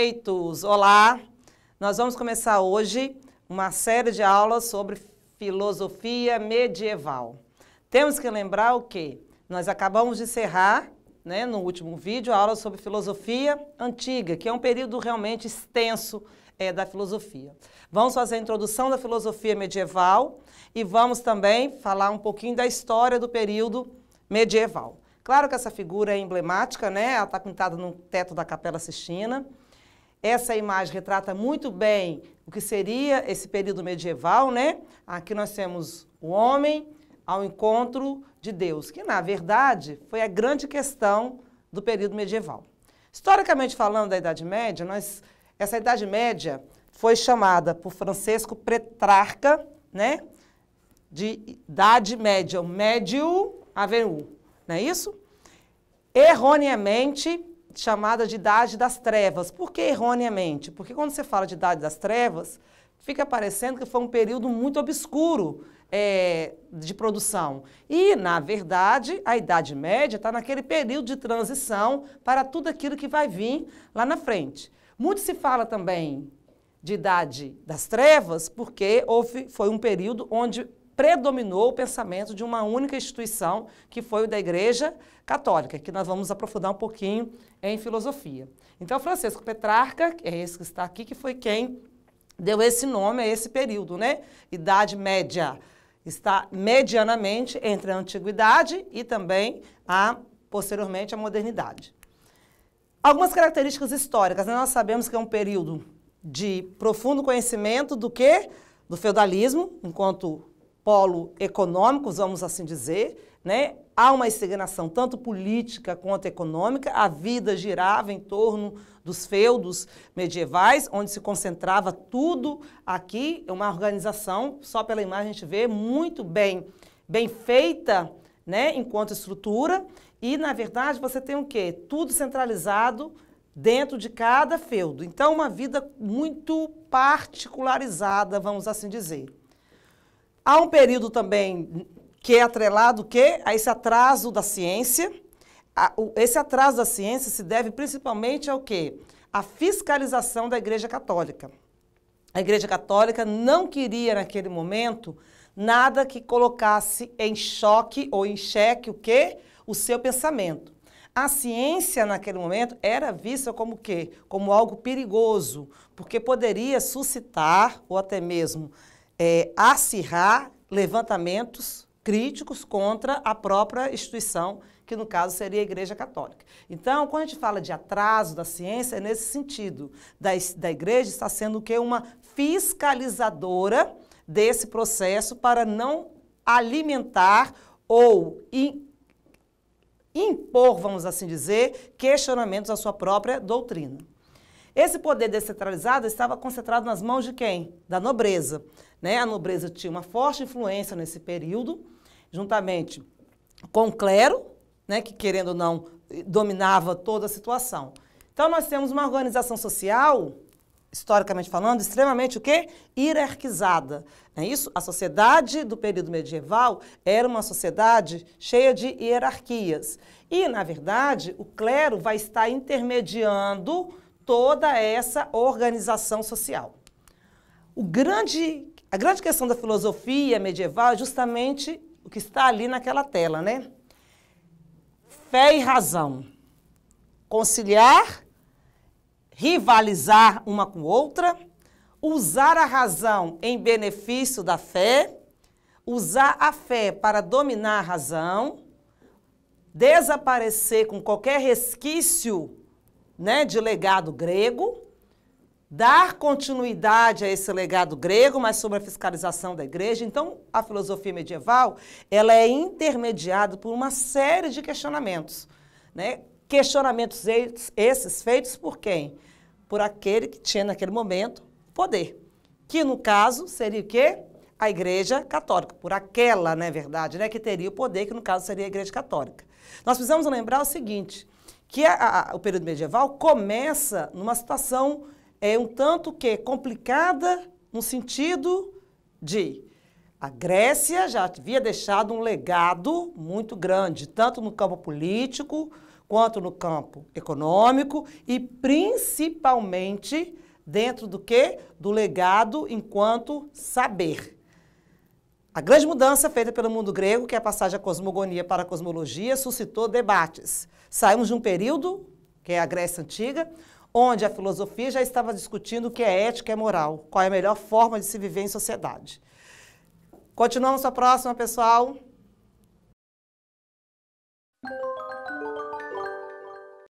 perfeitos! Olá! Nós vamos começar hoje uma série de aulas sobre filosofia medieval. Temos que lembrar o quê? Nós acabamos de encerrar, no último vídeo, a aula sobre filosofia antiga, que é um período realmente extenso da filosofia. Vamos fazer a introdução da filosofia medieval e vamos também falar um pouquinho da história do período medieval. Claro que essa figura é emblemática, Ela está pintada no teto da Capela Sistina. Essa imagem retrata muito bem o que seria esse período medieval, Aqui nós temos o homem ao encontro de Deus, que na verdade foi a grande questão do período medieval. Historicamente falando da Idade Média, essa Idade Média foi chamada por Francesco Petrarca, de Idade Média, o médio avenu, não é isso? Erroneamente chamada de Idade das Trevas. Por que erroneamente? Porque quando você fala de Idade das Trevas, fica parecendo que foi um período muito obscuro de produção. E, na verdade, a Idade Média está naquele período de transição para tudo aquilo que vai vir lá na frente. Muito se fala também de Idade das Trevas porque foi um período onde predominou o pensamento de uma única instituição, que foi o da Igreja Católica, que nós vamos aprofundar um pouquinho em filosofia. Então, Francesco Petrarca, que é esse que está aqui, que foi quem deu esse nome a esse período, Idade Média. Está medianamente entre a Antiguidade e também, posteriormente, a Modernidade. Algumas características históricas, Nós sabemos que é um período de profundo conhecimento do quê? Do feudalismo, enquanto polo econômico, vamos assim dizer, Há uma estagnação tanto política quanto econômica, a vida girava em torno dos feudos medievais, onde se concentrava tudo aqui, uma organização, só pela imagem a gente vê, muito bem feita, enquanto estrutura, e na verdade você tem o quê? Tudo centralizado dentro de cada feudo. Então, uma vida muito particularizada, vamos assim dizer. Há um período também que é atrelado a esse atraso da ciência. Esse atraso da ciência se deve principalmente ao quê? A fiscalização da Igreja Católica. A Igreja Católica não queria, naquele momento, nada que colocasse em choque ou em xeque o quê? O seu pensamento. A ciência, naquele momento, era vista como o quê? Como algo perigoso, porque poderia suscitar, ou até mesmo acirrar levantamentos críticos contra a própria instituição, que no caso seria a Igreja Católica. Então, quando a gente fala de atraso da ciência, é nesse sentido, da Igreja está sendo o quê? Uma fiscalizadora desse processo para não alimentar ou impor, vamos assim dizer, questionamentos à sua própria doutrina. Esse poder descentralizado estava concentrado nas mãos de quem? Da nobreza. A nobreza tinha uma forte influência nesse período, juntamente com o clero, que querendo ou não, dominava toda a situação. Então, nós temos uma organização social, historicamente falando, extremamente o quê? Hierarquizada. Não é isso? A sociedade do período medieval era uma sociedade cheia de hierarquias. E, na verdade, o clero vai estar intermediando toda essa organização social. A grande questão da filosofia medieval é justamente o que está ali naquela tela, Fé e razão. Conciliar, rivalizar uma com outra, usar a razão em benefício da fé, usar a fé para dominar a razão, desaparecer com qualquer resquício de legado grego, dar continuidade a esse legado grego, mas sob a fiscalização da Igreja. Então, a filosofia medieval, ela é intermediada por uma série de questionamentos, Questionamentos esses feitos por quem? Por aquele que tinha naquele momento poder, que no caso seria o quê? A Igreja Católica, por aquela, verdade, que teria o poder, que no caso seria a Igreja Católica. Nós precisamos lembrar o seguinte, que o período medieval começa numa situação um tanto que complicada no sentido de a Grécia já havia deixado um legado muito grande, tanto no campo político quanto no campo econômico e principalmente dentro do quê? Do legado enquanto saber. A grande mudança feita pelo mundo grego, que é a passagem da cosmogonia para a cosmologia, suscitou debates. Saímos de um período, que é a Grécia Antiga, onde a filosofia já estava discutindo o que é ética e moral, qual é a melhor forma de se viver em sociedade. Continuamos a próxima, pessoal.